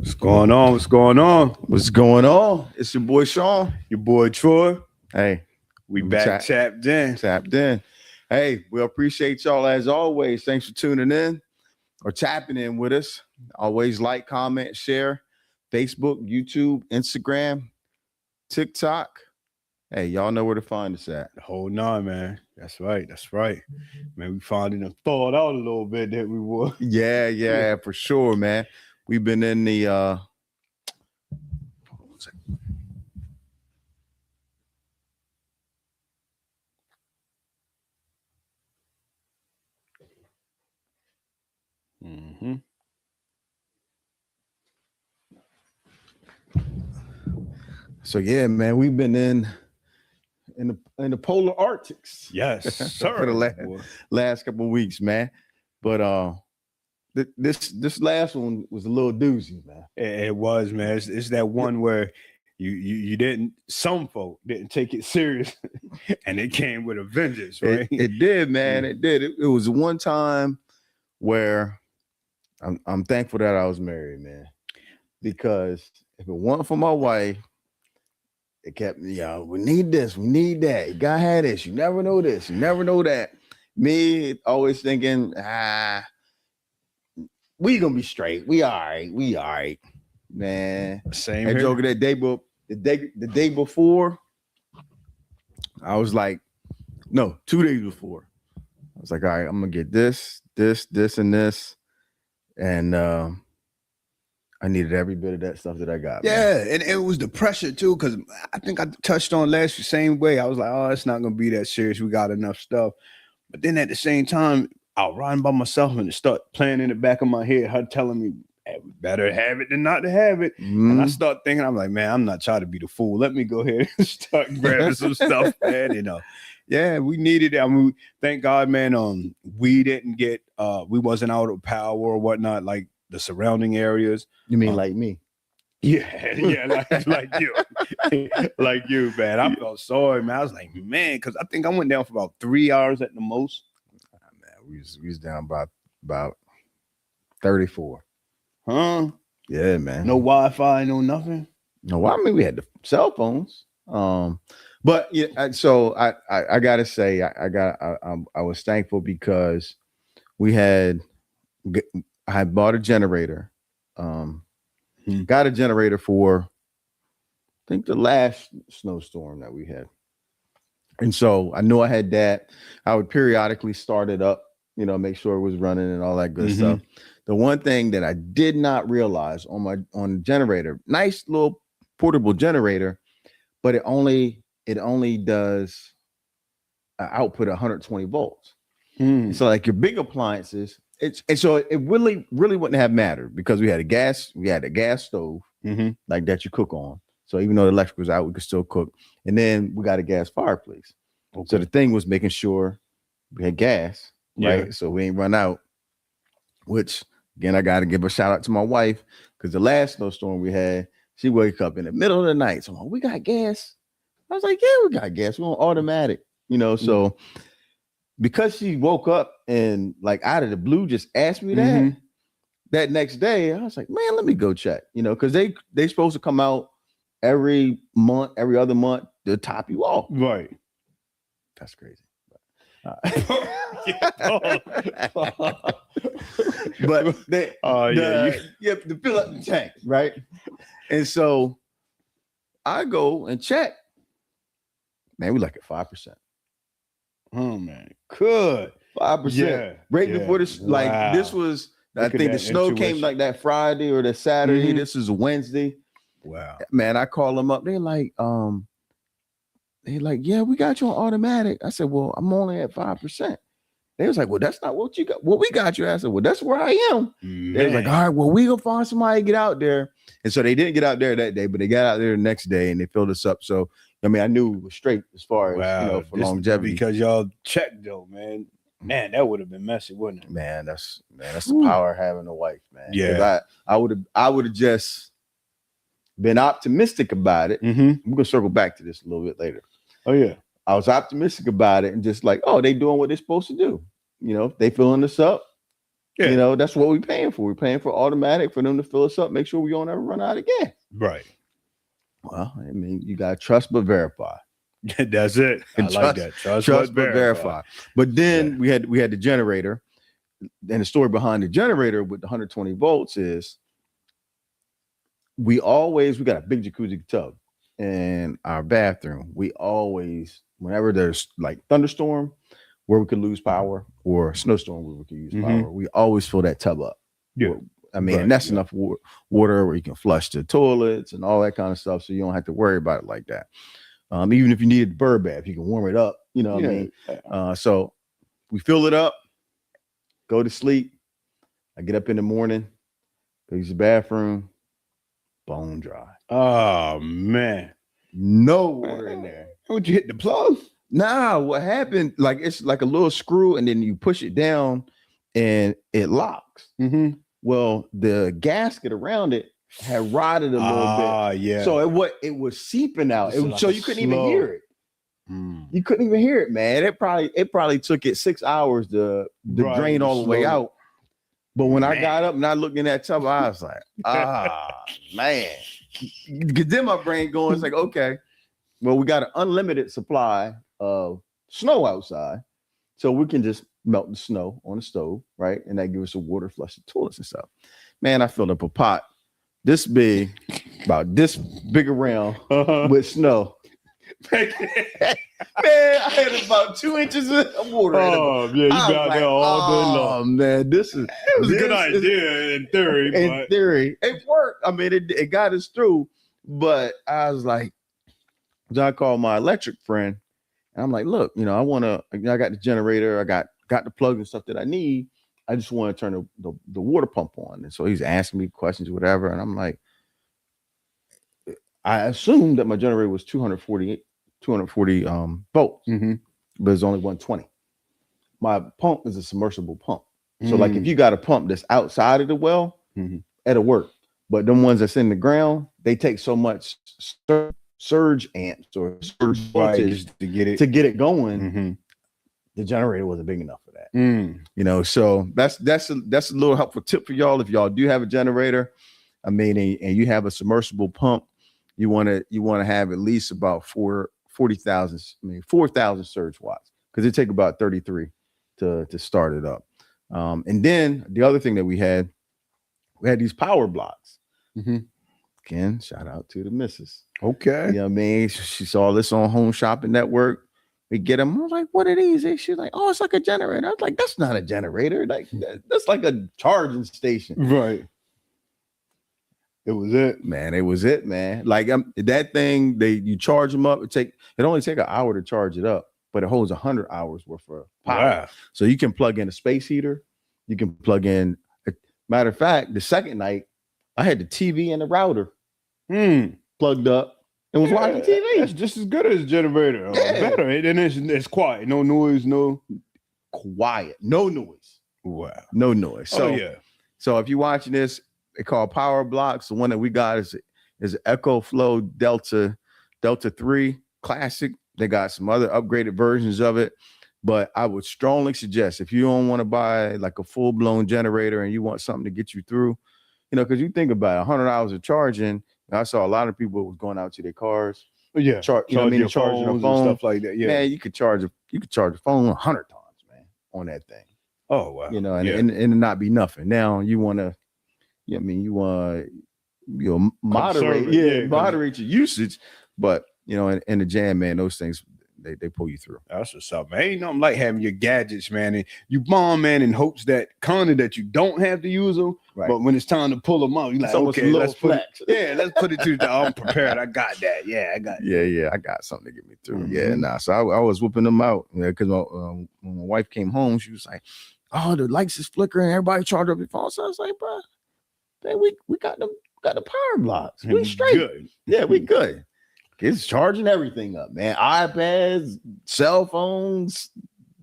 What's going on? What's going on? What's going on? It's your boy Sean. Your boy Troy. Hey, we back tapped in. Hey, we appreciate y'all as always. Thanks for tuning in or tapping in with us. Always like, comment, share. Facebook, YouTube, Instagram, TikTok. Hey, y'all know where to find us at. Hold on, man. That's right. Man, we finally done thawed out a little bit that we were. Yeah, for sure, man. We've been in the Mm-hmm. So yeah, man, we've been in the polar Arctics. Yes, sir. For the last couple of weeks, man. But this last one was a little doozy, man. It was, man. It's that one where you didn't. Some folk didn't take it serious, and it came with a vengeance, right? It did, man. It did. It was one time where I'm thankful that I was married, man, because if it wasn't for my wife, it kept me, we need this, we need that. You gotta have this. You never know this, you never know that. Me always thinking, we gonna be straight. We all right, man. Same here. Joke that day, but the day before, I was like, no, 2 days before, I was like, all right, I'm gonna get this, and this, and I needed every bit of that stuff that I got. Yeah, man. And it was the pressure too, because I think I touched on last the same way. I was like, oh, it's not gonna be that serious. We got enough stuff. But then at the same time, I was riding by myself and it started playing in the back of my head, her telling me, hey, we better have it than not to have it. Mm-hmm. And I start thinking, I'm like, man, I'm not trying to be the fool. Let me go ahead and start grabbing some stuff, man. Yeah, we needed it. I mean, thank God, man. We didn't get we wasn't out of power or whatnot, like the surrounding areas. You mean like me? Yeah, like you. Like you, man. I felt sorry, man. I was like, man, because I think I went down for about 3 hours at the most. Man, we was down about 34. Huh? Yeah, man. No Wi-Fi, no nothing. No, I mean we had the cell phones. But yeah, so I gotta say I was thankful because I had bought a generator. Got a generator for I think the last snowstorm that we had. And so I knew I had that. I would periodically start it up, make sure it was running and all that good stuff. The one thing that I did not realize on the generator, nice little portable generator, but it only does output 120 volts. So like your big appliances, so it really wouldn't have mattered because we had a gas stove like that you cook on. So even though the electric was out, we could still cook. And then we got a gas fireplace. Okay. So the thing was making sure we had gas, right? So we ain't run out, which again, I got to give a shout out to my wife because the last snowstorm we had, she wake up in the middle of the night. So I'm like, we got gas. I was like, yeah, we got gas. We're on automatic, so because she woke up and like out of the blue just asked me that next day, I was like, man, let me go check, because they supposed to come out every other month to top you off. Right. That's crazy. But to fill up the tank, right? And so I go and check. Man, we like at 5%. Oh man, good 5%. Yeah, right before this. Wow. Like this was, I think the snow came like that Friday or that Saturday. This is a Wednesday. Wow, man, I call them up. They're like, yeah, we got you on automatic. I said, well, I'm only at 5%. They was like, well, that's not what you got. What we got you. I said, well, that's where I am. Man. They was like, all right, well, we gonna find somebody to get out there. And so they didn't get out there that day, but they got out there the next day and they filled us up. So I mean, I knew it was straight as far as for longevity. Because y'all checked though, man. Man, that would have been messy, wouldn't it? Man, that's the power of having a wife, man. Yeah, I would have just been optimistic about it. We're gonna circle back to this a little bit later. Oh yeah, I was optimistic about it and just like, oh, they doing what they're supposed to do. They filling us up. Yeah. You know, that's what we're paying for. We're paying for automatic for them to fill us up, make sure we don't ever run out of gas. Right. Well, I mean, you got to trust but verify. That's it. I like that. Trust but verify. But then we had the generator, and the story behind the generator with the 120 volts is we got a big jacuzzi tub in our bathroom. We always, whenever there's like thunderstorm where we could lose power or snowstorm where we could use power, we always fill that tub up. Yeah. I mean, and that's enough water where you can flush the toilets and all that kind of stuff, so you don't have to worry about it like that. Even if you needed the bird bath, you can warm it up. You know what I mean? So we fill it up, go to sleep. I get up in the morning, go use the bathroom, bone dry. Oh man, no water in there. Would you hit the plug? Nah, what happened? Like it's like a little screw, and then you push it down, and it locks. Well, the gasket around it had rotted a little bit. Yeah. So it was seeping out. So you couldn't even hear it. You couldn't even hear it, man. It probably took it 6 hours to drain all the way out. But when I got up and I looked in that tub, I was like, man. Because then my brain going, it's like, okay, well, we got an unlimited supply of snow outside. So we can just melt the snow on the stove, right? And that gives us some water, flush the toilets and stuff. Man, I filled up a pot this big, about this big around with snow. Man, I had about 2 inches of water. Oh, yeah, you got there all day long. Oh, man, it was a good idea in theory. In theory, it worked. I mean, it got us through. But I was like, I called my electric friend, and I'm like, look, I got the generator, I got the plug and stuff that I need. I just want to turn the water pump on. And so he's asking me questions, whatever. And I'm like, I assumed that my generator was 240 volts, but it's only 120. My pump is a submersible pump. So like if you got a pump that's outside of the well, it'll work. But them ones that's in the ground, they take so much surge amps or surge voltage to get it going. The generator wasn't big enough for that. So that's a little helpful tip for y'all. If y'all do have a generator, I mean, and you have a submersible pump, you want to have at least about 4,000 surge watts, because it take about 33 to start it up. And then the other thing that we had these power blocks. Again, shout out to the missus. Okay. You know what I mean? She saw this on Home Shopping Network. We get them. I was like, what are these? And she's like, oh, it's like a generator. I was like, that's not a generator. Like that's like a charging station. Right. It was it, man. It was it, man. Like that thing, you charge them up. It only take an hour to charge it up, but it holds 100 hours worth of power. Wow. So you can plug in a space heater. You can plug in. Matter of fact, the second night, I had the TV and the router plugged up. It was watching TV. That's just as good as a generator. Better. And it's quiet. No noise. No quiet. No noise. Wow. No noise. So So if you're watching this, they call power blocks. The one that we got is EcoFlow Delta 3 Classic. They got some other upgraded versions of it. But I would strongly suggest, if you don't want to buy like a full-blown generator and you want something to get you through, because you think about it, 100 hours of charging. I saw a lot of people was going out to their cars. Charging their phones and stuff like that. Yeah, man, you could charge a phone 100 times, man, on that thing. Oh wow. And it not be nothing. Now you want to, moderate your usage, but in the jam, man, those things they pull you through. That's what's up, man. Ain't nothing like having your gadgets, man, and you bomb, man, in hopes that you don't have to use them. Right. But when it's time to pull them out, you're like, okay, let's put it to the I'm prepared. I got that. Yeah, I got it. Yeah, I got something to get me through. Yeah, So I was whooping them out because when my wife came home, she was like, oh, the lights is flickering. Everybody charge up your phone. So I was like, bro, man, we got the power blocks. We straight. Good. Yeah, we good. It's charging everything up, man. iPads, cell phones,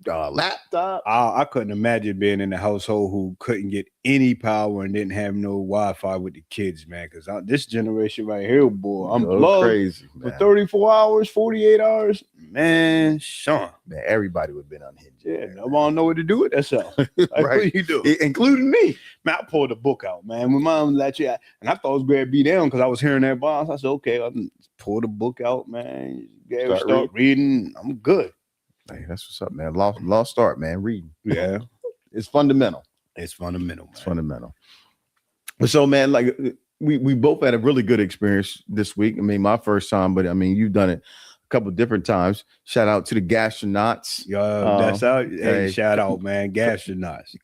laptop. I couldn't imagine being in a household who couldn't get any power and didn't have no Wi-Fi with the kids, man. Because this generation right here, boy, I'm Go plugged crazy, for man. 34 hours, 48 hours, man. Sean, Man, everybody would have been unhinged. yeah, nobody don't know what to do with themselves. Like, Right. what you do? Including me. Man, I pulled the book out, man. When mom let you out, and I thought it was going to be down because I was hearing that boss. I said, okay, I'll pull the book out, man. Start reading. I'm good. Hey, that's what's up, man. Lost start, man. Reading. Yeah. It's fundamental. It's fundamental, man. It's fundamental. But so, man, like we both had a really good experience this week. I mean, my first time, but I mean, you've done it a couple of different times. Shout out to the gastronauts. That's out. Hey, shout out, man. Gastronauts.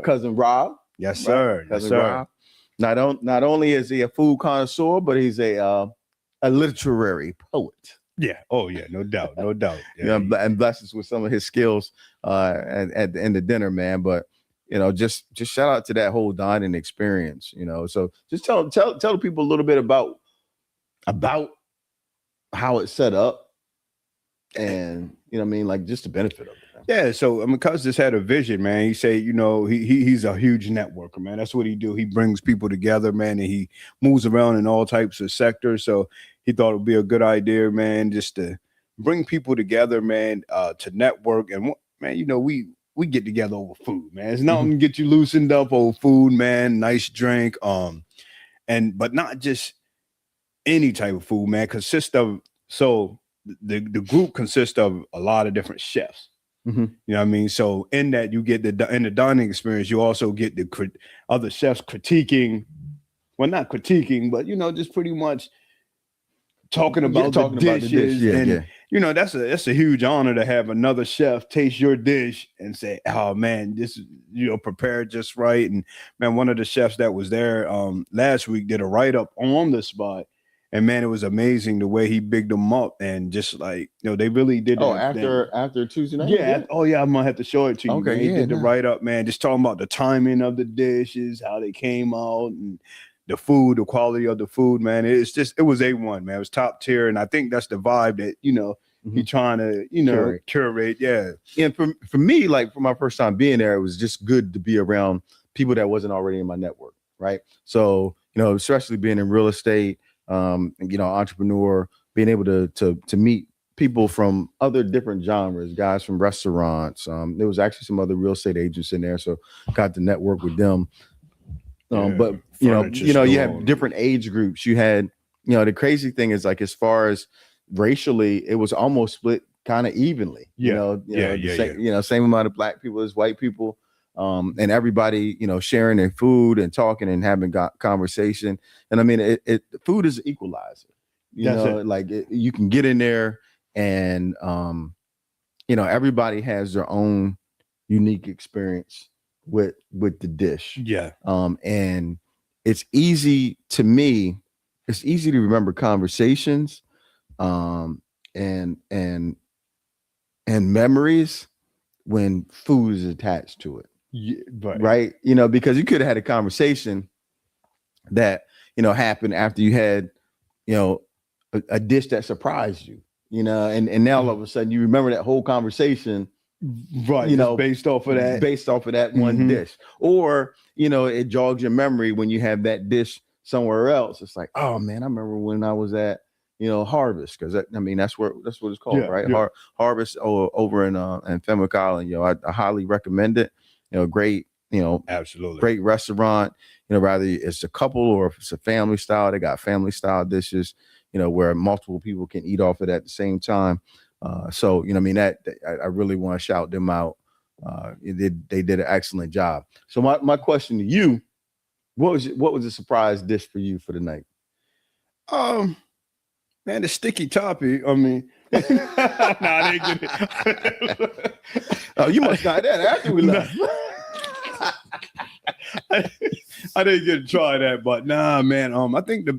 Cousin Rob. Yes, sir. Right? Cousin yes, sir. Rob. Not only is he a food connoisseur, but he's a literary poet. Yeah. Oh, yeah. No doubt. No doubt. Yeah. And bless us with some of his skills at the end of dinner, man. But just shout out to that whole dining experience. So just tell the people a little bit about how it's set up, and like just the benefit of it. Man. Yeah. So I mean, Cuz just had a vision, man. He say, he's a huge networker, man. That's what he do. He brings people together, man, and he moves around in all types of sectors. So he thought it would be a good idea, man, just to bring people together, man, to network. And man, we get together over food, man. It's nothing to get you loosened up over food, man. Nice drink, but not just any type of food, man. The group consists of a lot of different chefs. Mm-hmm. You know what I mean? So in that, you get in the dining experience, you also get the other chefs critiquing. Well, not critiquing, but just pretty much talking about the dishes. That's a huge honor to have another chef taste your dish and say, "Oh man, this is prepared just right." And man, one of the chefs that was there last week did a write-up on the spot. And man, it was amazing the way he bigged them up, and just like they really did. Oh, after Tuesday night. Yeah. I'm gonna have to show it to you. Okay. Man. He did the write up, man. Just talking about the timing of the dishes, how they came out, and the food, the quality of the food, man. It was A1, man. It was top tier, and I think that's the vibe that he trying to curate. Yeah. And for me, like for my first time being there, it was just good to be around people that wasn't already in my network, right? So especially being in real estate. Entrepreneur, being able to meet people from other different genres, guys from restaurants. There was actually some other real estate agents in there, so got to network with them. But you have different age groups. You had, the crazy thing is, like, as far as racially, it was almost split kind of evenly. Same amount of black people as white people. And everybody, sharing their food and talking and having conversation. And I mean, food is an equalizer, you can get in there and, everybody has their own unique experience with the dish. Yeah. And it's easy to remember conversations, and memories when food is attached to it. Yeah, right. Because you could have had a conversation that, happened after you had, a dish that surprised you, and now all of a sudden you remember that whole conversation, right? Based off of that one dish, or, it jogs your memory when you have that dish somewhere else. It's like, oh man, I remember when I was at, Harvest, because that's what it's called, right? Yeah. Harvest over in Fenwick Island. I highly recommend it. Great, absolutely great restaurant. Rather it's a couple or if it's a family style, they got family style dishes, where multiple people can eat off it at the same time. So that I really want to shout them out. They did an excellent job. So my question to you, what was a surprise dish for you for the night? Man, the sticky toppy. I mean, nah, I didn't get it. Oh, you must got that after we left. I didn't get to try that, but nah, man. I think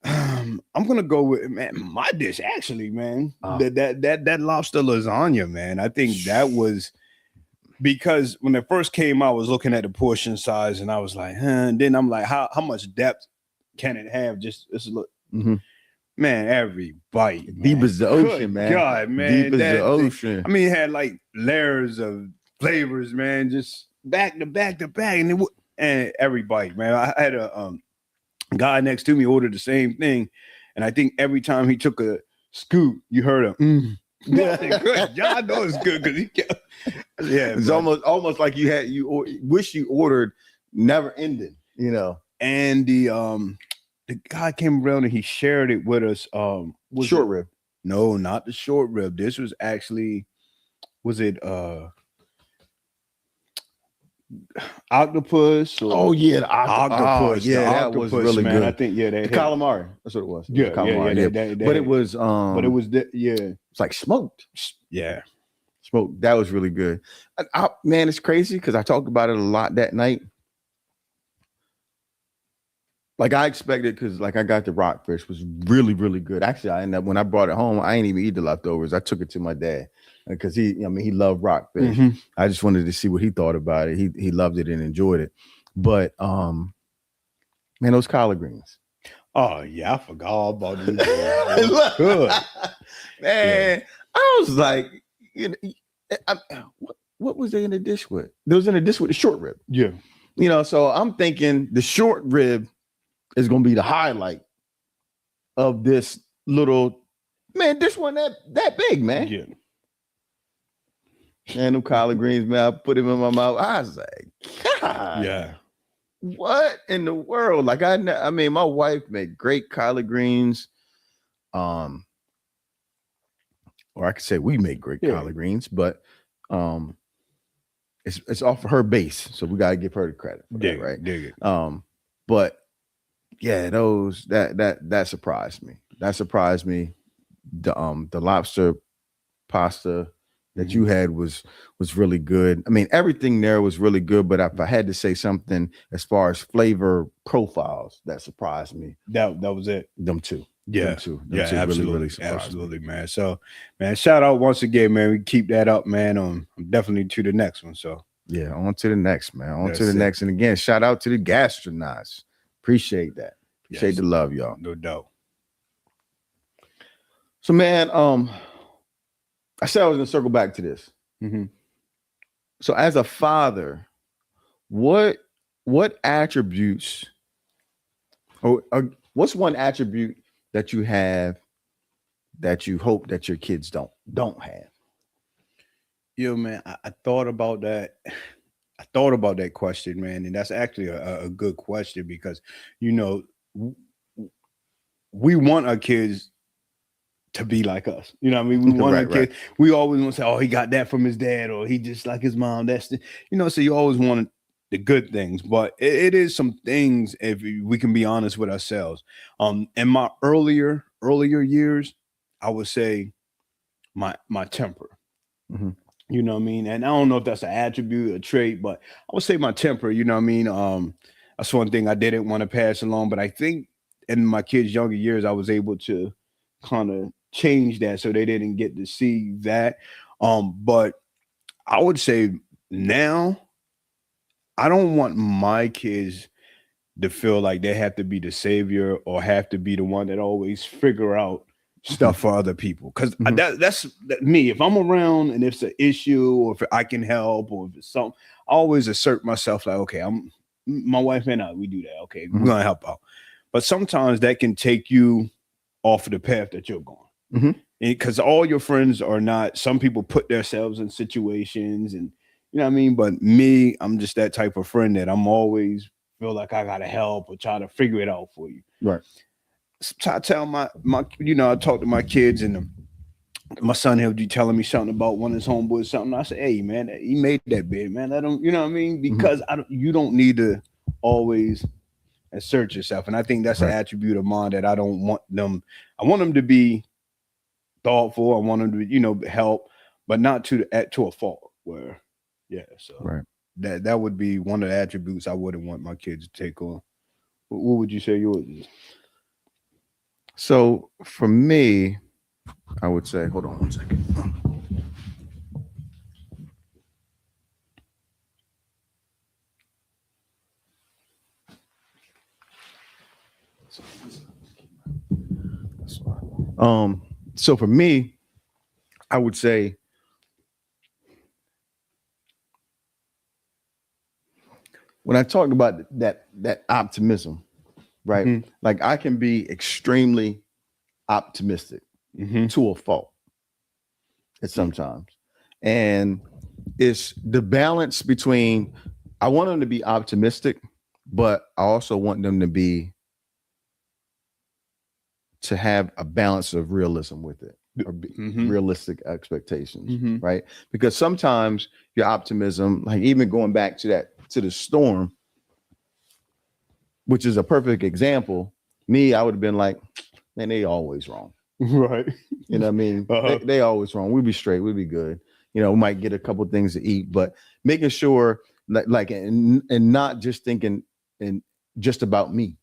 I'm gonna go with, man, my dish actually, man. That lobster lasagna, man. I think that was because when it first came out, I was looking at the portion size and I was like, and then I'm like, how much depth can it have? Just look. Mm-hmm. Man, every bite, Deep man. as the ocean, Good man. God, man. Deep as the That thing- ocean. I mean, it had like layers of flavors, man, just back to back to back, and every bite, man. I had a guy next to me ordered the same thing, and I think every time he took a scoop, you heard him. I said, good. Y'all know it's good because he kept. Yeah, It's but- almost like you wish you ordered never ending, you know. and the guy came around and he shared it with us. Was Short it- rib. No, not the short rib. This was actually, was it octopus? Or Oh yeah, the octopus. yeah, the that octopus, was really man. good. I think The calamari. That's what it was. It was Yeah, the calamari. that- But it was but it was yeah, it's like smoked. yeah. Smoked. That was really good. Man, it's crazy because I talked about it a lot that night. Like I expected, because like I got the rockfish was really, really good. Actually, I ended up when I brought it home, I ain't even eat the leftovers. I took it to my dad because he loved rockfish. Mhm. I just wanted to see what he thought about it. He loved it and enjoyed it. But man, those collard greens. Oh yeah, I forgot all about these. Good. Man, I was like, what was they in the dish with? There was in a dish with the short rib. Yeah. So I'm thinking the short rib is gonna be the highlight of this little man. This one that big, man. Yeah. And them collard greens, man. I put them in my mouth. I was like, God, Yeah. what in the world? Like I mean, my wife made great collard greens. Or I could say we make great collard greens, but it's off of her base, so we gotta give her the credit for that, right? Dig it. But yeah, those that surprised me. That surprised me. The lobster pasta that you had was really good. I mean, everything there was really good, but if I had to say something as far as flavor profiles that surprised me, That was it. them two. Yeah, them two absolutely, really surprised me. absolutely, man. So, man, shout out once again, man. We keep that up, man. I'm definitely to the next one. So, Yeah, on to the next, man. On That's to the it. next. And again, shout out to the gastronauts. Appreciate that. Appreciate Yes. the love, y'all. no doubt. So, man, I said I was gonna circle back to this. Mm-hmm. So, as a father, what attributes, or what's one attribute that you have that you hope that your kids don't have? Yo, man, I thought about that. I thought about that question, man, and that's actually a good question because we want our kids to be like us. You know what I mean? We want our kids. We always want to say, oh, he got that from his dad, or he just like his mom. That's so you always want the good things, but it is some things, if we can be honest with ourselves. In my earlier years, I would say my temper. Mm-hmm. You know what I mean? And I don't know if that's an attribute, a trait, but I would say my temper, you know what I mean? That's one thing I didn't want to pass along, but I think in my kids' younger years, I was able to kind of change that so they didn't get to see that. But I would say now, I don't want my kids to feel like they have to be the savior or have to be the one that always figure out stuff for other people, because that's me. If I'm around and if it's an issue or if I can help or if it's something, I always assert myself like, okay, my wife and I, we do that. Okay, we're gonna help out. But sometimes that can take you off of the path that you're going, because all your friends are not. Some people put themselves in situations, and you know what I mean. But me, I'm just that type of friend that I'm always feel like I gotta help or try to figure it out for you. Right. I tell my I talk to my kids, and my son, he'll be telling me something about one of his homeboys, something. I say, hey man, he made that bid, man. I don't, you know what I mean? Because you don't need to always assert yourself. And I think that's an attribute of mine that I don't want them. I want them to be thoughtful. I want them to, help, but not to a fault where, so that would be one of the attributes I wouldn't want my kids to take on. What would you say yours is? So for me, I would say, hold on one second. That's why. So for me, I would say when I talked about that optimism, right? Mhm. Like I can be extremely optimistic Mhm. to a fault at sometimes. And it's the balance between I want them to be optimistic, but I also want them to have a balance of realism with it or Mhm. realistic expectations, Mhm. right? Because sometimes your optimism, like even going back to the storm, which is a perfect example, I would have been like, man, they always wrong. Right. You know what I mean? Uh-huh. They always wrong. We'd be straight. We'd be good. You know, we might get a couple things to eat, but making sure and not just thinking and just about me,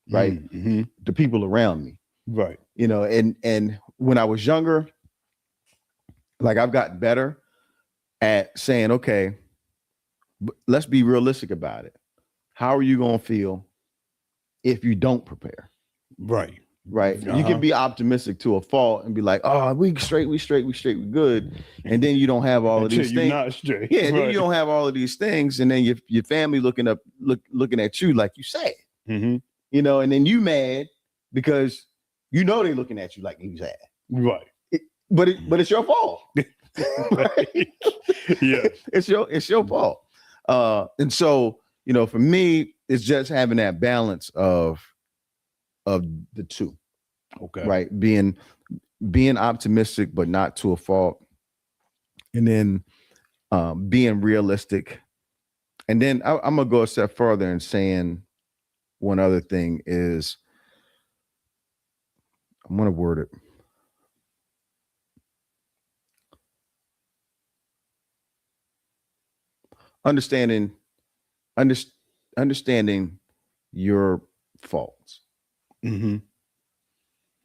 right? Mm-hmm. The people around me, Right. you know, and when I was younger, like I've gotten better at saying, okay, let's be realistic about it. How are you going to feel if you don't prepare? Right. Right. You Uh-huh. can be optimistic to a fault and be like, oh, we straight, we good. And then you don't have all of Until these you're things. not straight. Yeah, then Right. you don't have all of these things. And then your family looking at you like you sad. Mm-hmm. You know, and then you mad because you know they're looking at you like you sad. Right. But it's your fault. Right. Yeah. It's your fault. And so, you know, for me, it's just having that balance of the two. Okay. Right. Being optimistic, but not to a fault. And then being realistic. And then I'm going to go a step further and saying one other thing is I'm going to word it. Understanding, under, understanding your faults. Mm-hmm.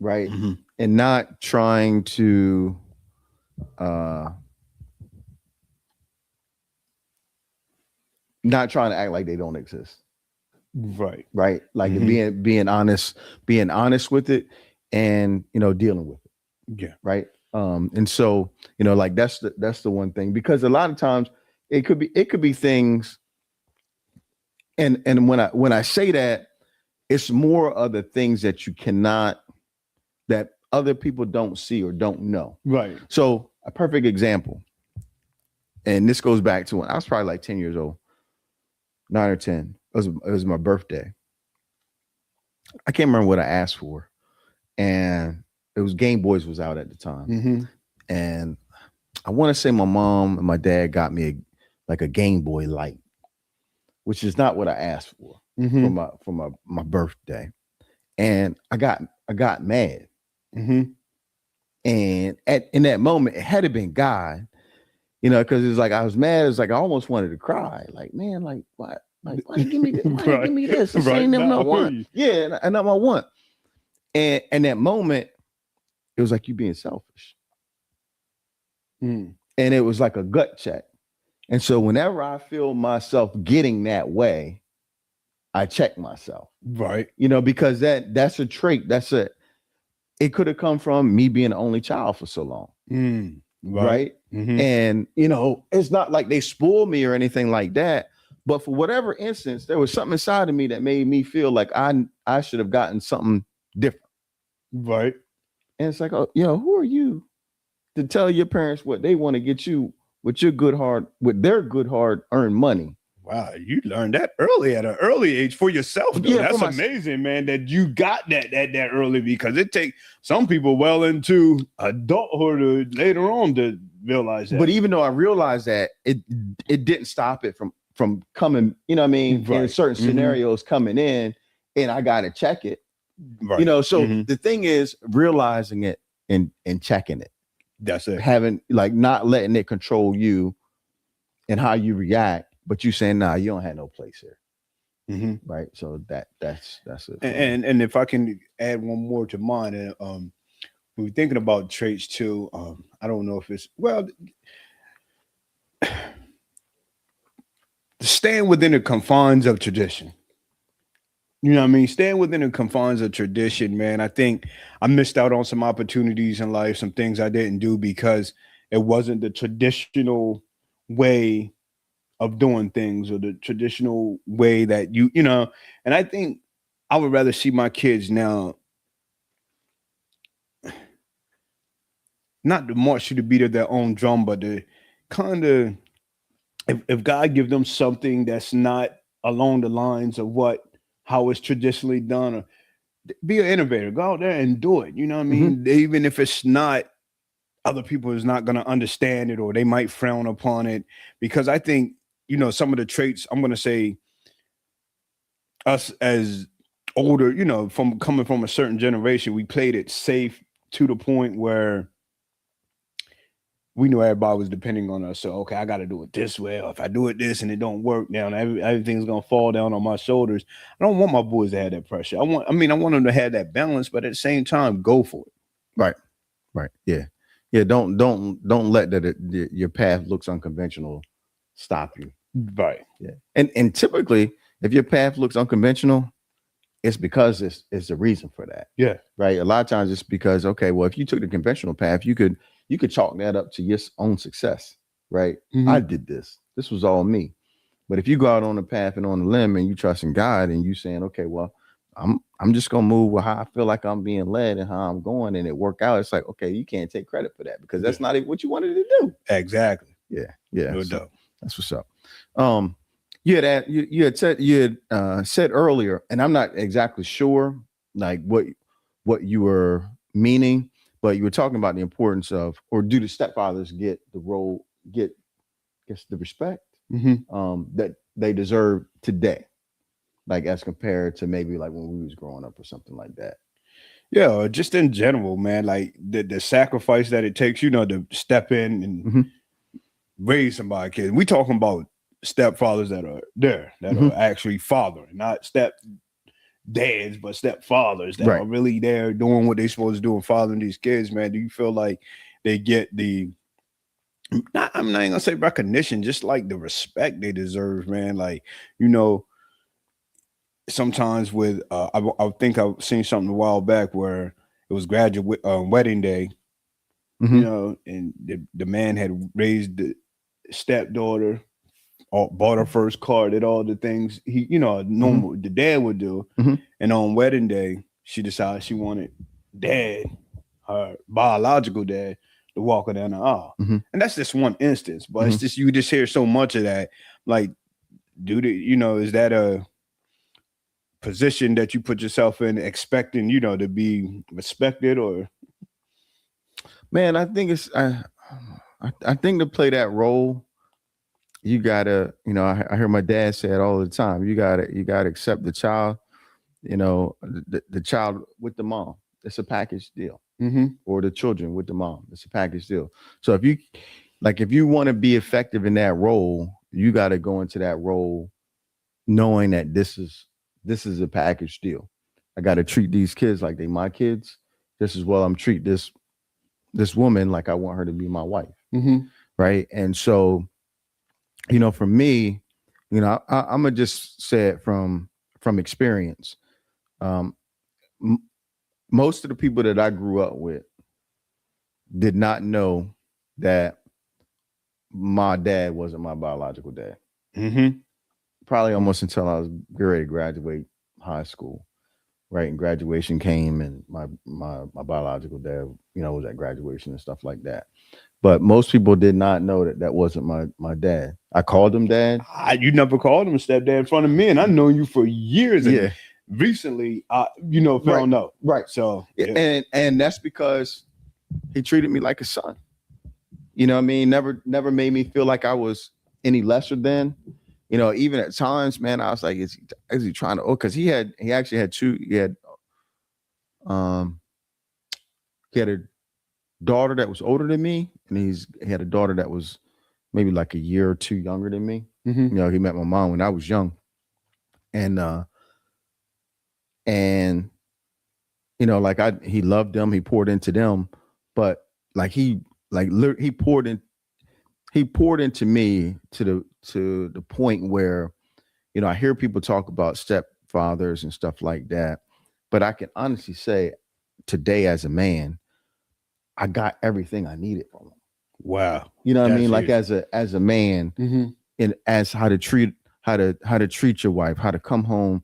Right. Mm-hmm. And not trying to, not trying to act like they don't exist. Right. Right. Like Mm-hmm. being honest with it and, you know, dealing with it. Yeah. Right. And so, you know, like that's the one thing, because a lot of times it could be things. And when I say that, it's more of the things that you cannot, that other people don't see or don't know. Right. So a perfect example, and this goes back to when I was probably like 10 years old, 9 or 10. It was my birthday. I can't remember what I asked for. And it was Game Boys was out at the time. Mm-hmm. And I want to say my mom and my dad got me a Game Boy Light, which is not what I asked for for my birthday. And I got mad. Mm-hmm. And in that moment, it had to been God, you know, because it's like I was mad. It's like I almost wanted to cry. Like, man, like what? Like, why you give me this? Why you give me this? This ain't never I want. Yeah, and not my want. And in that moment, it was like you being selfish. Mm. And it was like a gut check. And so whenever I feel myself getting that way, I check myself. Right. You know, because that's a trait. It could have come from me being the only child for so long. Mm. Right. Mm-hmm. And, you know, it's not like they spoiled me or anything like that. But for whatever instance, there was something inside of me that made me feel like I should have gotten something different. Right. And it's like, oh, you know, who are you to tell your parents what they want to get you with their good hard earned money? Wow, you learned that early at an early age for yourself, though. Yeah, that's amazing, man, that you got that early, because it takes some people well into adulthood or later on to realize that. But even though I realized that, it didn't stop it from coming, you know what I mean, in certain scenarios coming in, and I got to check it. Right. You know, so the thing is realizing it and checking it. That's it. Having, like, not letting it control you and how you react, but you saying, nah, you don't have no place here. Mm-hmm. Right. So that's it. And if I can add one more to mine, and we were thinking about traits too. I don't know if it's staying within the confines of tradition. You know what I mean? Staying within the confines of tradition, man. I think I missed out on some opportunities in life, some things I didn't do because it wasn't the traditional way of doing things or the traditional way that you know. And I think I would rather see my kids now not to march to the beat of their own drum, but to kind of if God give them something that's not along the lines of what how it's traditionally done, or be an innovator, go out there and do it. You know what I Mhm. mean? Even if it's not other people is not going to understand it or they might frown upon it, because I think some of the traits I'm going to say us as older, from coming from a certain generation, we played it safe to the point where we knew everybody was depending on us. So, okay, I got to do it this way. Or if I do it this and it don't work, now everything's gonna fall down on my shoulders. I don't want my boys to have that pressure. I want them to have that balance, but at the same time, go for it. Right. Right. Yeah. Yeah. Don't let your path looks unconventional stop you. Right. Yeah. And typically, if your path looks unconventional, it's because it's a reason for that. Yeah. Right. A lot of times it's because, okay, well, if you took the conventional path, you could chalk that up to your own success. Right. I Mhm. did this. This was all me. But if you go out on the path and on the limb and you trust in God and you saying, okay, well, I'm just gonna move with how I feel like I'm being led and how I'm going, and it work out. It's like, okay, you can't take credit for that because that's Yeah. not even what you wanted to do. Exactly. Yeah, yeah. No So doubt. that's what's up. Um, you had said earlier, and I'm not exactly sure like what you were meaning, but you were talking about the importance of, or do the stepfathers get the role, gets the respect Mhm. that they deserve today, like as compared to maybe like when we was growing up or something like that. Yeah, just in general, man. Like the sacrifice that it takes, to step in and Hmm. raise somebody kid. We talking about stepfathers that are there, that Hmm. are actually fathering, not step dads, but stepfathers that Right. are really there doing what they supposed to do and fathering these kids, man. Do you feel like they get I'm not even gonna say recognition, just like the respect they deserve, man? Like, you know, sometimes with I think I've seen something a while back where it was graduate wedding day, Hmm. and the man had raised the stepdaughter, or bought her first car, did all the things he, Hmm. normal the dad would do. Hmm. And on wedding day, she decided she wanted dad, her biological dad, to walk her down the aisle. Hmm. And that's just one instance, but it's Hmm. just you just hear so much of that. Like, dude, is that a position that you put yourself in expecting, to be respected or Man, I think I think to play that role, you gotta, I hear my dad say it all the time. You gotta accept the child, the child with the mom. It's a package deal. mm-hmm. Or the children with the mom. It's a package deal. So if you want to be effective in that role, you got to go into that role knowing that this is a package deal. I got to treat these kids like they my kids just as well I'm treat this woman like I want her to be my wife, Mm-hmm. right? And so, for me, I'm gonna just say it from experience. Um, m- Most of the people that I grew up with did not know that my dad wasn't my biological dad. Mm-hmm. Probably almost until I was getting ready to graduate high school, right? And graduation came, and my biological dad, was at graduation and stuff like that. But most people did not know that wasn't my dad. I called him dad. You never called him a stepdad in front of me, and I know you for years, and Yeah, recently, right, found out. right. So Yeah, yeah. and that's because he treated me like a son. You know what I mean? Never made me feel like I was any lesser than. Even at times, man, I was like, is he trying to? Oh, because he actually had two. Um he had a daughter that was older than me, and he had a daughter that was maybe like a year or two younger than me. Mm-hmm. He met my mom when I was young, and like he loved them, he poured into them, but like he poured into me to the point where I hear people talk about fathers and stuff like that. But I can honestly say today as a man, I got everything I needed from him. Wow. You know what I That's mean? Like huge. as a man, and as how to treat your wife, how to come home,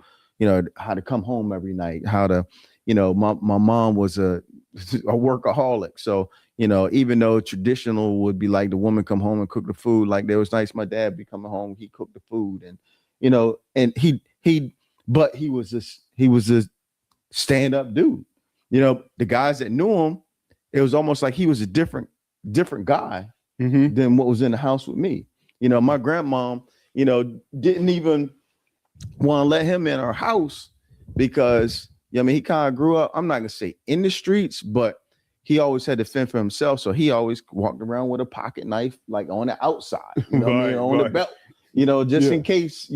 how to come home every night, how to, my mom was a workaholic. So, even though traditional would be like the woman come home and cook the food, like there was nights my dad be coming home, he cooked the food, and and but he was a stand-up dude. The guys that knew him, it was almost like he was a different guy than what was in the house with me. My grandmom, didn't even want to let him in our house because he kind of grew up, I'm not gonna say in the streets, but he always had to fend for himself. So he always walked around with a pocket knife, like on the outside, on the belt, just in case,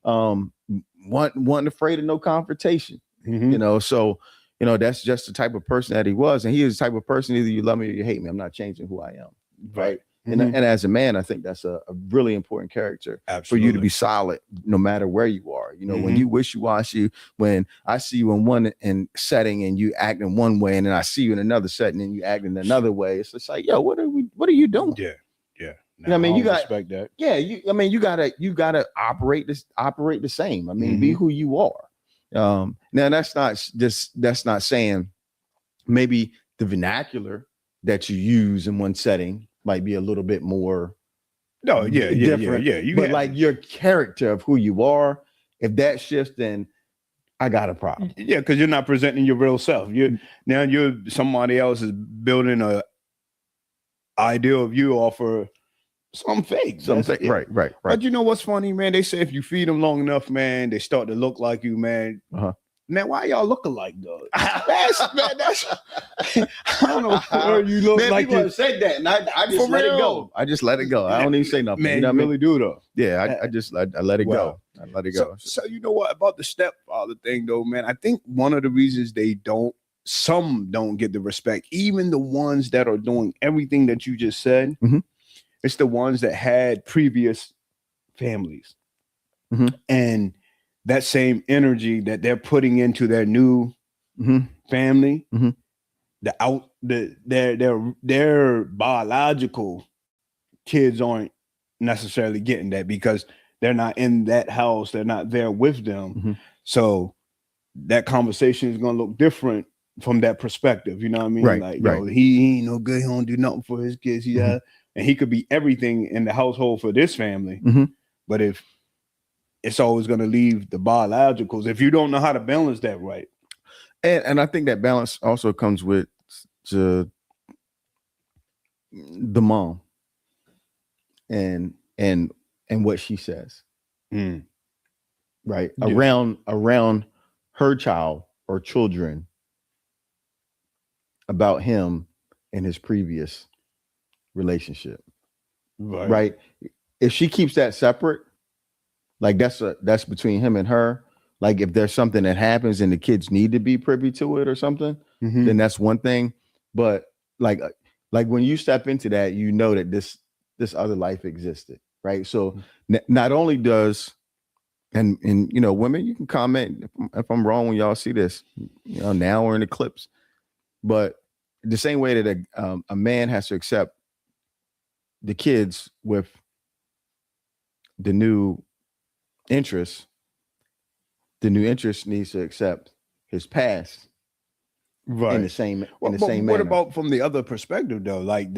wasn't afraid of no confrontation, so that's just the type of person that he was. And he is the type of person, either you love me or you hate me. I'm not changing who I am. Right. And as a man, I think that's a really important character. Absolutely. For you to be solid no matter where you are. When you wishy-washy, when I see you in one setting and you act in one way, and then I see you in another setting and you act in another way, it's just like, yo, what are you doing? Yeah. You got respect that. Yeah, you gotta operate the same. Be who you are. Now that's not saying maybe the vernacular that you use in one setting might be a little bit more different. But like your character of who you are, if that shifts, then I got a problem. Yeah, because you're not presenting your real self. You're somebody else is building a ideal of you off of some fake. Right. But you know what's funny, man? They say if you feed them long enough, man, they start to look like you, man. Man, why y'all look alike, though? That's I don't know where you look like. People have said that, and I just let it go. I just let it go. I don't even say nothing. Man, you really do, though. Yeah, I let it go. I let it go. So you know what about the stepfather thing, though, man? I think one of the reasons some don't get the respect, even the ones that are doing everything that you just said, it's the ones that had previous families. And that same energy that they're putting into their new family, their biological kids aren't necessarily getting that because they're not in that house, they're not there with them. So that conversation is going to look different from that perspective. You know what I mean? Right. Yo, he ain't no good, he don't do nothing for his kids. And he could be everything in the household for this family, but if it's always going to leave the biologicals if you don't know how to balance that right. And I think that balance also comes with the mom and what she says. Right. Yeah. Around her child or children about him and his previous relationship. Right. If she keeps that separate, like that's between him and her. Like if there's something that happens and the kids need to be privy to it or something, then that's one thing. But like when you step into that, that this other life existed, right? So not only does and women, you can comment if I'm wrong when y'all see this, now or in the clips, but the same way that a man has to accept the kids with the new interest needs to accept his past in the same manner. What about from the other perspective though? Like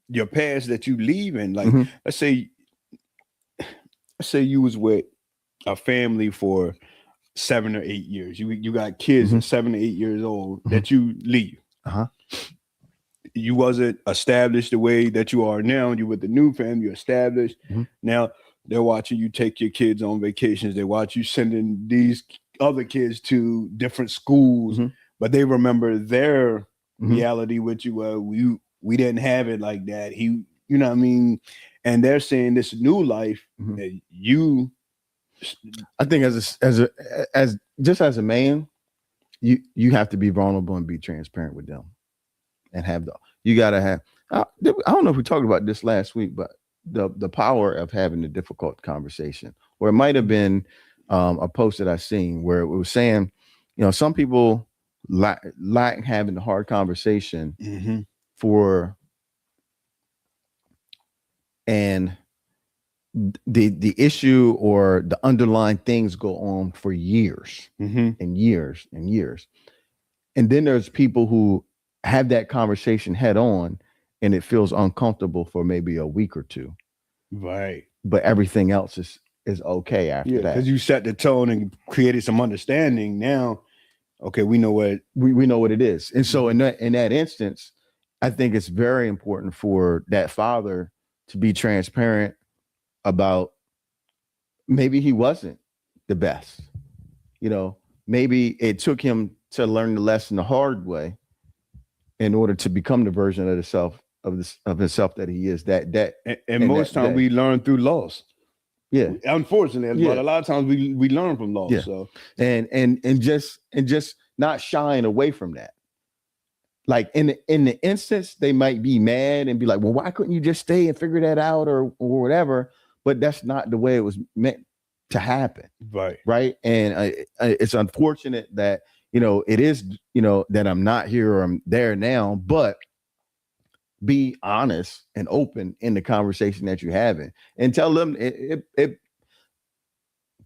your past that you leave in, like let's say you was with a family for 7 or 8 years. You got kids at 7 to 8 years old that you leave. You wasn't established the way that you are now. You with the new family, you're established. Now they're watching you take your kids on vacations. They watch you sending these other kids to different schools, but they remember their reality with you. We didn't have it like that. You know what I mean? And they're saying this new life that you. I think as a man, you have to be vulnerable and be transparent with them, and you gotta have. I don't know if we talked about this last week, but the power of having a difficult conversation, or it might have been a post that I seen where it was saying, some people lack having the hard conversation Mm-hmm. for, and the issue or the underlying things go on for years Mm-hmm. and years and years. And then there's people who have that conversation head on and it feels uncomfortable for maybe a week or two, Right. but everything else is okay after Yeah, that. because you set the tone and created some understanding. Now, okay, we know what. We know what it is. And so in that instance, I think it's very important for that father to be transparent about maybe he wasn't the best. Maybe it took him to learn the lesson the hard way in order to become the version of himself that he is. And most times we learn through loss. Yeah. Unfortunately, Yeah. but a lot of times we learn from loss. Yeah. So and just not shying away from that. Like in the instance, they might be mad and be like, well, why couldn't you just stay and figure that out or whatever? But that's not the way it was meant to happen. right. Right. And it's unfortunate that, it is, that I'm not here or I'm there now, but be honest and open in the conversation that you're having and tell them it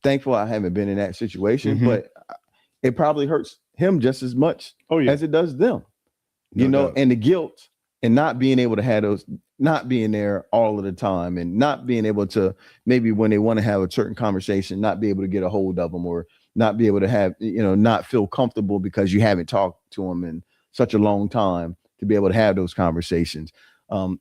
thankful I haven't been in that situation, Mm-hmm. but it probably hurts him just as much as it does them, doubt. and the guilt and not being able to have those, not being there all of the time and not being able to, maybe when they want to have a certain conversation, not be able to get a hold of them or not be able to have, not feel comfortable because you haven't talked to them in such a long time to be able to have those conversations. All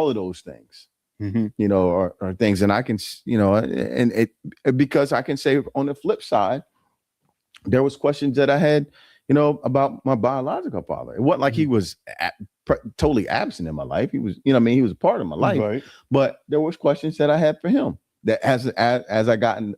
of those things, Mm-hmm. are things. And I can, and it, because I can say on the flip side, there was questions that I had, about my biological father. It wasn't like he was totally absent in my life. He was, he was a part of my life, Right. but there was questions that I had for him that as I got an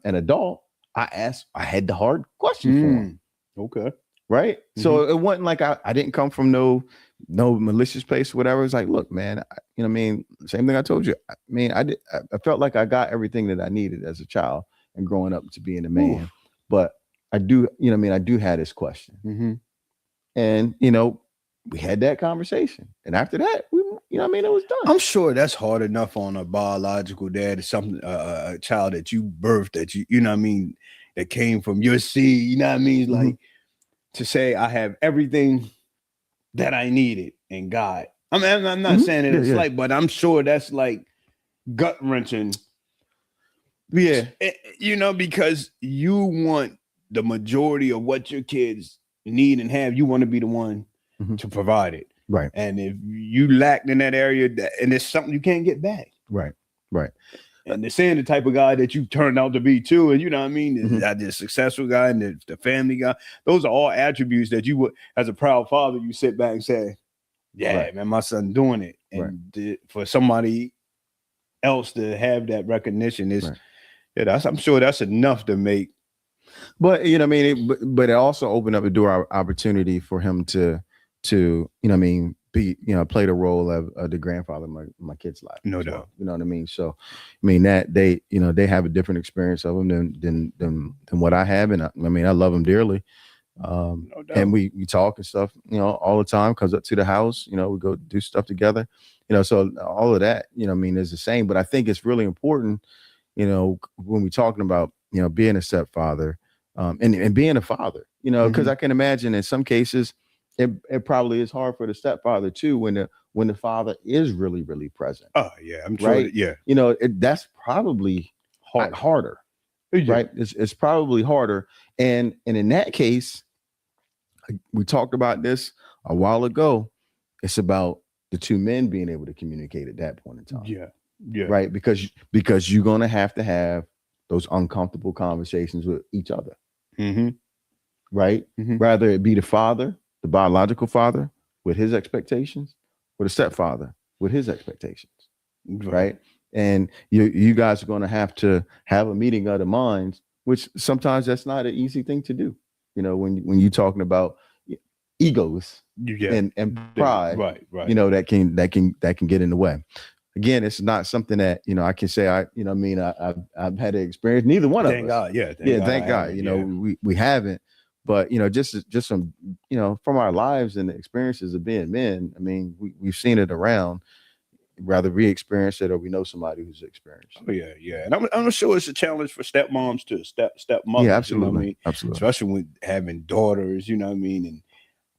adult, I had the hard questions for him. Okay. Right. Mm-hmm. So it wasn't like I didn't come from no malicious place or whatever. It's like, look, man, same thing I told you. I felt like I got everything that I needed as a child and growing up to being a man. Oof. But I do, I do have this question. Mm-hmm. And, we had that conversation. And after that, it was done. I'm sure that's hard enough on a biological dad, something, a child that you birthed, that that came from your seed, Mm-hmm. Like to say, I have everything that I needed in God. I'm not saying it's like, but I'm sure that's like gut wrenching. Yeah. Because you want the majority of what your kids need and have, you want to be the one to provide it. Right. And if you lacked in that area, and it's something you can't get back. Right. And they're saying the type of guy that you turned out to be too. And that the successful guy and the family guy, those are all attributes that you would, as a proud father, you sit back and say, yeah, right. Man, my son doing it. And for somebody else to have that recognition is, I'm sure that's enough to make. But, but it also opened up a door opportunity for him to be, play the role of the grandfather in my kid's life. No doubt. You know what I mean? So, that they have a different experience of him than what I have. And I love him dearly. No doubt. And we talk and stuff, all the time, comes up to the house, we go do stuff together, so all of that, is the same. But I think it's really important, when we're talking about, being a stepfather, and being a father, because I can imagine in some cases, it probably is hard for the stepfather too when the father is really, really present. Oh yeah, I'm sure. Right? Yeah, that's probably harder. Right? It's probably harder, and in that case, we talked about this a while ago. It's about the two men being able to communicate at that point in time. Yeah. Right, because you're gonna have those uncomfortable conversations with each other. Mm-hmm. Right, rather it be the father, the biological father, with his expectations, or the stepfather with his expectations, right? And you guys are going to have a meeting of the minds, which sometimes that's not an easy thing to do. When you're talking about egos and pride, right. that can get in the way. again, it's not something that, I can say I've had to experience. Neither one Thank of us. God. Yeah. Thank God. We haven't. But just from from our lives and the experiences of being men. I mean, we've seen it around. Rather we experience it or we know somebody who's experienced it. Oh yeah, yeah. And I'm sure it's a challenge for stepmoms too, stepmothers. Yeah, absolutely. You know what I mean? Absolutely. Especially with having daughters, you know what I mean? And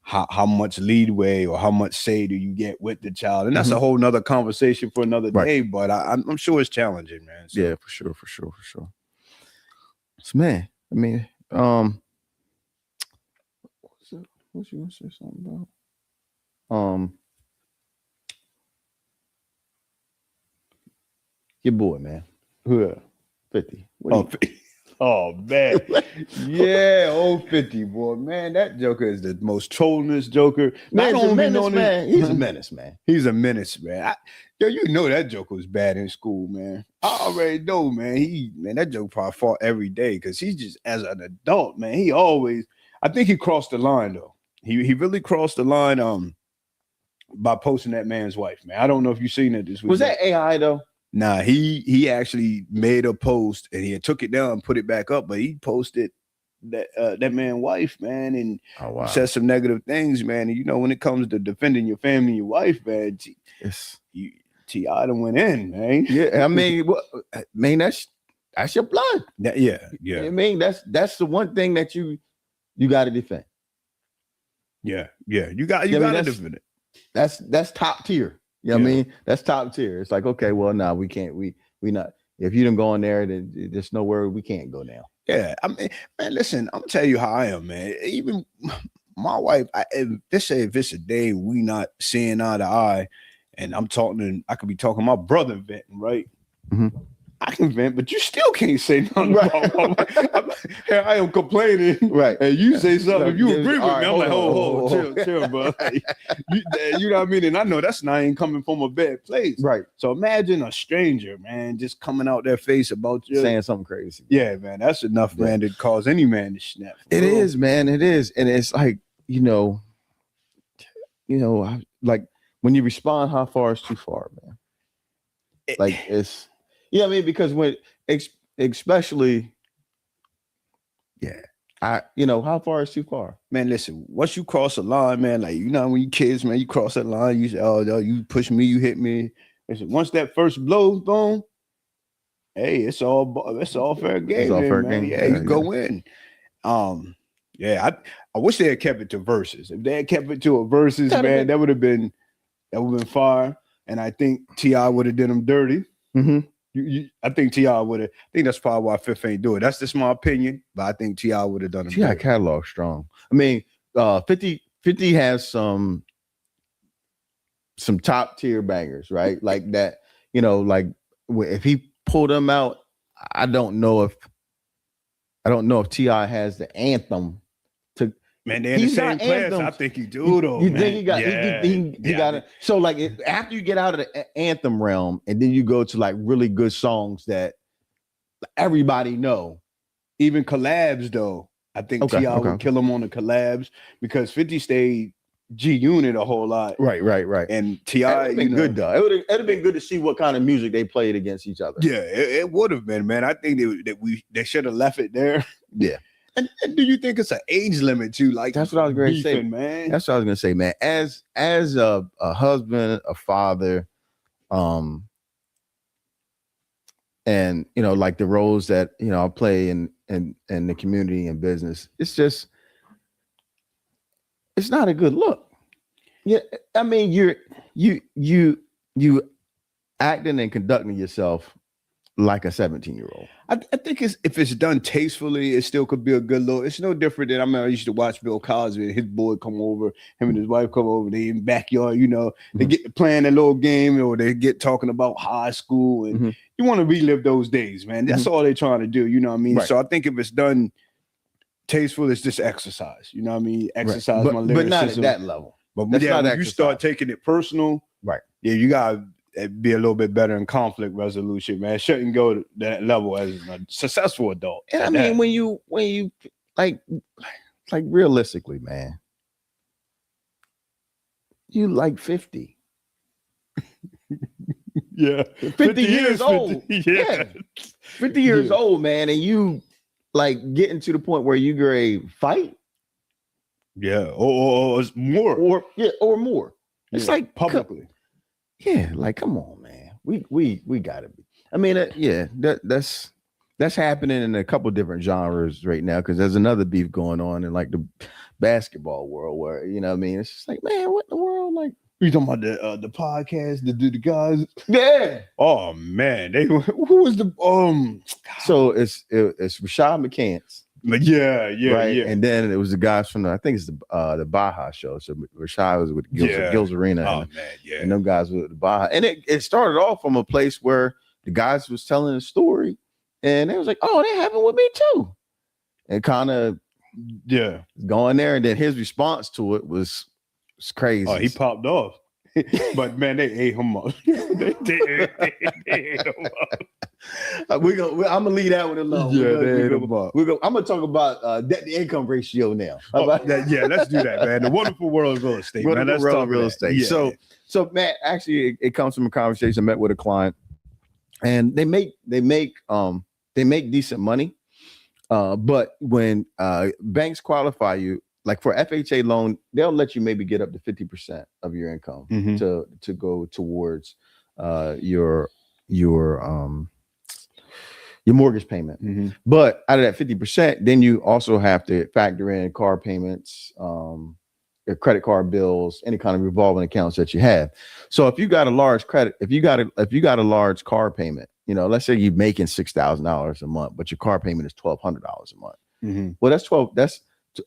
how much leadway or how much say do you get with the child? And that's a whole nother conversation for another day. But I'm sure it's challenging, man. So. Yeah, for sure. So man, I mean, what you want to say something about? Your boy, man. Who? 50. Oh man. Yeah, old 50, boy. Man, that Joker is the most trollingest Joker. Man, he's a menace, man. He's a menace, man. He's a menace, man. You know that Joker was bad in school, man. I already know, man. That Joker probably fought every day because he's just, as an adult, man, I think he crossed the line, though. He really crossed the line by posting that man's wife, man. I don't know if you've seen it this week. Was that AI, though? Nah, he actually made a post and he took it down and put it back up, but he posted that man's wife, man, and said some negative things, man. And when it comes to defending your family and your wife, man, T.I. done went in, man. Yeah, I mean, that's your blood. Yeah. I mean, that's the one thing that you got to defend. Yeah, you got to defend it. That's top tier. You know what I mean? That's top tier. It's like, okay, well, no, we can't. We not. If you don't go in there, then there's nowhere we can't go now. Yeah, I mean, man, listen, I'm gonna tell you how I am, man. Even my wife, if it's a day we not seeing eye to eye, and I could be talking to my brother venting, right? Mm-hmm. I can vent, but you still can't say nothing about Here I am complaining, right? And you say something. If you agree with me, I'm like, hold, chill, bro. Like, you know what I mean? And I know that's not even coming from a bad place, right? So imagine a stranger, man, just coming out their face about you, saying something crazy. Yeah, man, that's enough, man, to cause any man to snap. It is, man. It is, and it's like like when you respond, how far is too far, man? Like it's. Yeah, I mean, because especially, how far is too far? Man, listen, once you cross a line, man, like, when you kids, man, you cross that line, you say, oh, you push me, you hit me. Listen, once that first blow, boom, hey, it's all fair game. It's all fair game. Yeah, you go in. I wish they had kept it to verses. If they had kept it to a verses, man, that would have been fire. And I think T.I. would have done them dirty. Mm-hmm. I think T.I. would have. I think that's probably why Fifth ain't do it. That's just my opinion, but I think T.I. would have done it. T.I. catalog strong. I mean, 50 has some top tier bangers, right? Like that. Like if he pulled them out, I don't know if T.I. has the anthem. Man, they're in the same class. I think you do, though. You think he got it? So, like, after you get out of the anthem realm, and then you go to like really good songs that everybody know, even collabs, though. I think T.I. would kill him on the collabs because 50 stayed G Unit a whole lot. Right. And T.I. been good though. It would have been good to see what kind of music they played against each other. Yeah, it would have been, man. I think they should have left it there. Yeah. And do you think it's an age limit to like? That's what I was going to say, man. That's what I was going to say, man. As a husband, a father, and like the roles that I play in the community and business, it's not a good look. Yeah, I mean, you acting and conducting yourself like a 17-year-old. I think if it's done tastefully, it still could be a good look. It's no different than I used to watch Bill Cosby and his boy come over, him and his wife come over, they in the backyard, they get playing a little game or they get talking about high school and you want to relive those days, man. That's all they're trying to do, you know what I mean? Right. So I think if it's done tasteful, it's just exercise, you know what I mean? Exercise my lyricism. But not at that level. But when you start taking it personal, right? Yeah, you gotta be a little bit better in conflict resolution, man. Shouldn't go to that level as a successful adult. And I mean, when you like realistically, man, you like 50. Yeah. 50 years old. 50, yeah. 50 years old, man. And you like getting to the point where you grade fight. Yeah. Or it's more. Or more. It's like publicly. Like, come on, man. We gotta be. I mean, that's happening in a couple different genres right now, because there's another beef going on in like the basketball world where, you know what I mean, it's just like, man, what in the world? Like, you talking about the podcast, the guys? Yeah. Oh man, who was the So it's Rashad McCants. Yeah, right? Yeah. And then it was the guys from I think it's the Baja show. So Rashad was with Gil's Arena. And them guys were with the Baja. And it started off from a place where the guys was telling a story, and they was like, "Oh, that happened with me too," and kind of going there. And then his response to it was crazy. Oh, he popped off. But man, they ate him up. they ate him up. I'm gonna leave that one alone. I'm gonna talk about debt to income ratio now. Let's do that, man. The wonderful world of real estate. Let's talk real estate. Yeah. So Matt, actually, it comes from a conversation I met with a client, and they make decent money, but when banks qualify you, like for FHA loan, they'll let you maybe get up to 50% of your income to go towards your mortgage payment. But out of that 50%, then you also have to factor in car payments, your credit card bills, any kind of revolving accounts that you have. So if you got a large credit, if you got a large car payment, you know, let's say you're making $6,000 a month, but your car payment is $1,200 a month. Well, that's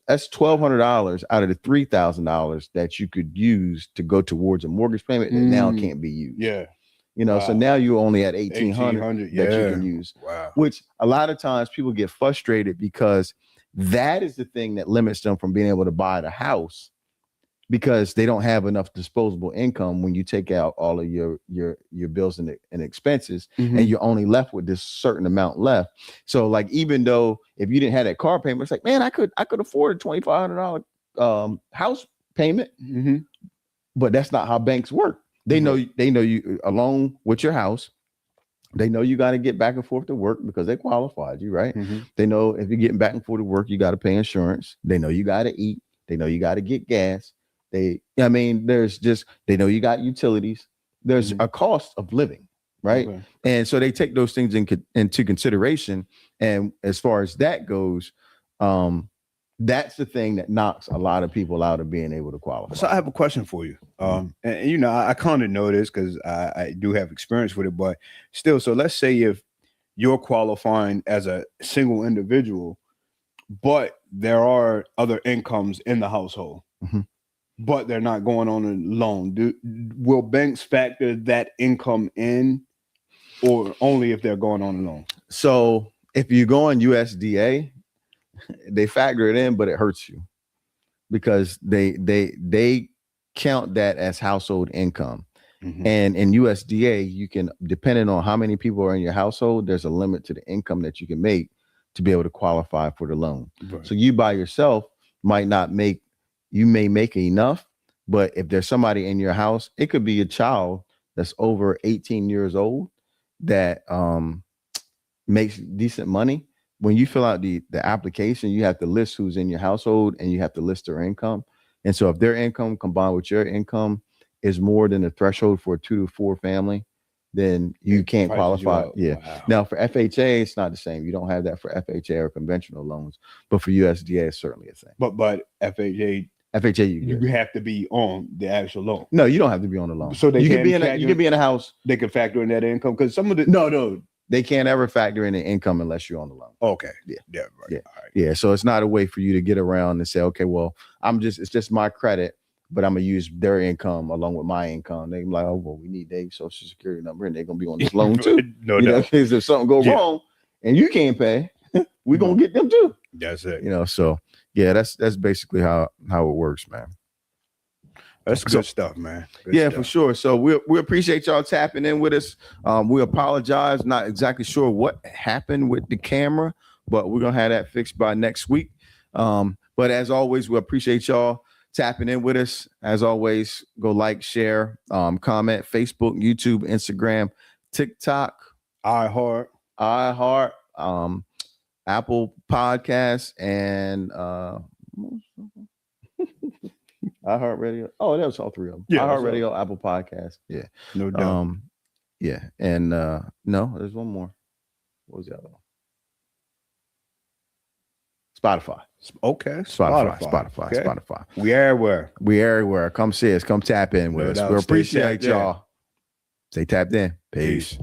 $1,200 out of the $3,000 that you could use to go towards a mortgage payment that now can't be used. Yeah. You know, so now you're only at $1,800 that you can use. Wow. Which a lot of times people get frustrated because that is the thing that limits them from being able to buy the house, because they don't have enough disposable income when you take out all of your bills and expenses, and you're only left with this certain amount left. So like, even though if you didn't have that car payment, it's like, man, I could afford a $2,500 house payment, but that's not how banks work. They know you along with your house. They know you got to get back and forth to work because they qualified you, right? They know if you're getting back and forth to work, you got to pay insurance. They know you got to eat. They know you got to get gas. They know you got utilities. There's a cost of living, right? Okay. And so they take those things into consideration. And as far as that goes, that's the thing that knocks a lot of people out of being able to qualify. So I have a question for you. And you know, I kind of know this because I do have experience with it, but still, so let's say if you're qualifying as a single individual, but there are other incomes in the household, but they're not going on a loan. Will banks factor that income in, or only if they're going on a loan? So if you go on USDA, they factor it in, but it hurts you because they count that as household income. And in USDA, you can, depending on how many people are in your household, there's a limit to the income that you can make to be able to qualify for the loan. Right. So you by yourself you may make enough, but if there's somebody in your house, it could be a child that's over 18 years old that makes decent money. When you fill out the application, you have to list who's in your household and you have to list their income. And so if their income combined with your income is more than the threshold for a 2 to 4 family, then you can't qualify. Wow. Now for FHA, it's not the same. You don't have that for FHA or conventional loans, but for USDA, it's certainly a thing. But FHA, you have to be on the actual loan. No, you don't have to be on the loan. So you can be in a house. They can factor in that income because some of the no, they can't ever factor in the income unless you're on the loan. Okay. Yeah. Right. Yeah. All right. Yeah. So it's not a way for you to get around and say, okay, well, it's just my credit, but I'm gonna use their income along with my income. They're like, oh, well, we need their social security number, and they're gonna be on this loan too. No. Because if something goes wrong and you can't pay, we're gonna get them too. That's it. So yeah, that's basically how it works, man. That's good stuff, man. Good stuff. For sure. So we appreciate y'all tapping in with us. We apologize. Not exactly sure what happened with the camera, but we're going to have that fixed by next week. But as always, we appreciate y'all tapping in with us. As always, go like, share, comment, Facebook, YouTube, Instagram, TikTok, iHeart. Apple Podcasts, and iHeartRadio. Oh, that was all three of them. Yeah, iHeartRadio, Apple Podcasts. Yeah. No doubt. Yeah. And no, there's one more. What was the other one? Spotify. Okay. Spotify. We everywhere. We everywhere. Come see us. Come tap in with us. We appreciate y'all. y'all. Stay tapped in. Peace.